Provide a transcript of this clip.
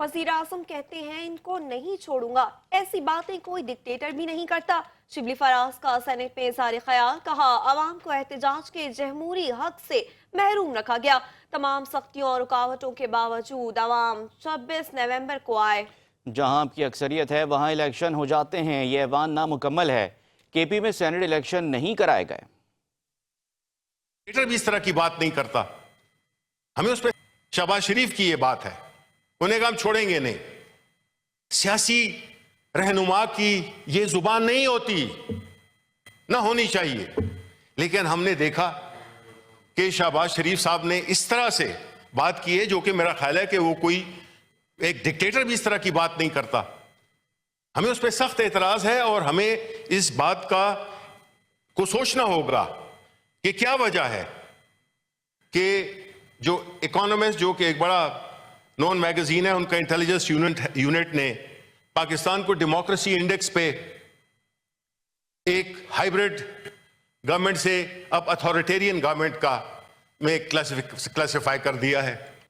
वजीर आजम कहते हैं इनको नहीं छोड़ूंगा, ऐसी बातें कोई डिक्टेटर भी नहीं करता। शिबली फराज का सेनेट में इज़हार ख्याल, कहा आवाम को एहतजाज के जमहूरी हक से महरूम रखा गया। तमाम सख्तियों और रुकावटों के बावजूद आवाम 26 नवंबर को आए। जहां आपकी अक्सरियत है वहां इलेक्शन हो जाते हैं, ये ऐवान नामुकम्मल है। केपी में सेनेट इलेक्शन नहीं कराए गए। डिक्टेटर भी इस तरह की बात नहीं करता। हमें उस पर शहबाज शरीफ की ये बात है, उन्हें हम छोड़ेंगे नहीं। सियासी रहनुमा की ये जुबान नहीं होती, ना होनी चाहिए। लेकिन हमने देखा कि शहबाज शरीफ साहब ने इस तरह से बात की है, जो कि मेरा ख्याल है कि वो कोई एक डिक्टेटर भी इस तरह की बात नहीं करता। हमें उस पर सख्त एतराज है और हमें इस बात को सोचना होगा कि क्या वजह है कि जो इकोनॉमिस्ट, जो कि एक बड़ा नॉन मैगजीन है, उनका इंटेलिजेंस यूनिट ने पाकिस्तान को डेमोक्रेसी इंडेक्स पे एक हाइब्रिड गवर्नमेंट से अब अथॉरिटेरियन गवर्नमेंट का में क्लासिफाई कर दिया है।